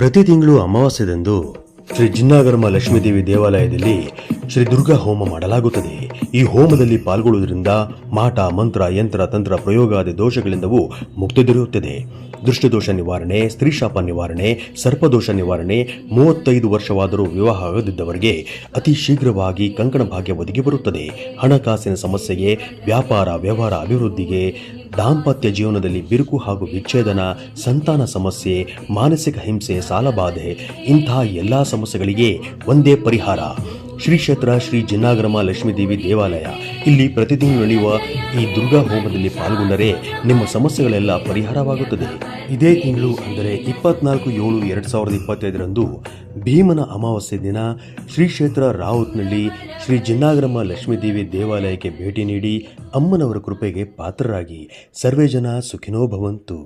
ಪ್ರತಿ ತಿಂಗಳು ಅಮಾವಾಸ್ಯೆದಂದು ಶ್ರೀ ಜಿನ್ನಾಗರಮ ಲಕ್ಷ್ಮೀದೇವಿ ದೇವಾಲಯದಲ್ಲಿ ಶ್ರೀ ದುರ್ಗಾ ಹೋಮ ಮಾಡಲಾಗುತ್ತದೆ. ಈ ಹೋಮದಲ್ಲಿ ಪಾಲ್ಗೊಳ್ಳುವುದರಿಂದ ಮಾಟ, ಮಂತ್ರ, ಯಂತ್ರ, ತಂತ್ರ, ಪ್ರಯೋಗಾದಿ ದೋಷಗಳಿಂದವೂ ಮುಕ್ತಿ ದೊರೆಯುತ್ತದೆ. ದೃಷ್ಟದೋಷ ನಿವಾರಣೆ, ಸ್ತ್ರೀಶಾಪ ನಿವಾರಣೆ, ಸರ್ಪದೋಷ ನಿವಾರಣೆ, 35 ವರ್ಷವಾದರೂ ವಿವಾಹ ಆಗದಿದ್ದವರಿಗೆ ಅತಿ ಶೀಘ್ರವಾಗಿ ಕಂಕಣ ಭಾಗ್ಯ ಒದಗಿ ಬರುತ್ತದೆ. ಹಣಕಾಸಿನ ಸಮಸ್ಯೆಗೆ, ವ್ಯಾಪಾರ ವ್ಯವಹಾರ ಅಭಿವೃದ್ಧಿಗೆ, ದಾಂಪತ್ಯ ಜೀವನದಲ್ಲಿ ಬಿರುಕು ಹಾಗೂ ವಿಚ್ಛೇದನ, ಸಂತಾನ ಸಮಸ್ಯೆ, ಮಾನಸಿಕ ಹಿಂಸೆ, ಸಾಲಬಾಧೆ ಇಂತಹ ಎಲ್ಲ ಸಮಸ್ಯೆಗಳಿಗೆ ಒಂದೇ ಪರಿಹಾರ. ಶ್ರೀ ಕ್ಷೇತ್ರ ಶ್ರೀ ಜಿನ್ನಾಗರಮ ಲಕ್ಷ್ಮೀದೇವಿ ದೇವಾಲಯ. ಇಲ್ಲಿ ಪ್ರತಿ ತಿಂಗಳು ನಡೆಯುವ ಈ ದುರ್ಗಾ ಹೋಮದಲ್ಲಿ ಪಾಲ್ಗೊಂಡರೆ ನಿಮ್ಮ ಸಮಸ್ಯೆಗಳೆಲ್ಲ ಪರಿಹಾರವಾಗುತ್ತದೆ. ಇದೇ ತಿಂಗಳು ಅಂದರೆ 24/7/2025 ಭೀಮನ ಅಮಾವಾಸ್ಯೆ ದಿನ ಶ್ರೀ ಕ್ಷೇತ್ರ ರಾವುತ್ನಲ್ಲಿ ಶ್ರೀ ಜಿನ್ನಾಗರಮ ಲಕ್ಷ್ಮೀದೇವಿ ದೇವಾಲಯಕ್ಕೆ ಭೇಟಿ ನೀಡಿ ಅಮ್ಮನವರ ಕೃಪೆಗೆ ಪಾತ್ರರಾಗಿ. ಸರ್ವೇ ಜನ ಸುಖಿನೋ ಭವಂತು.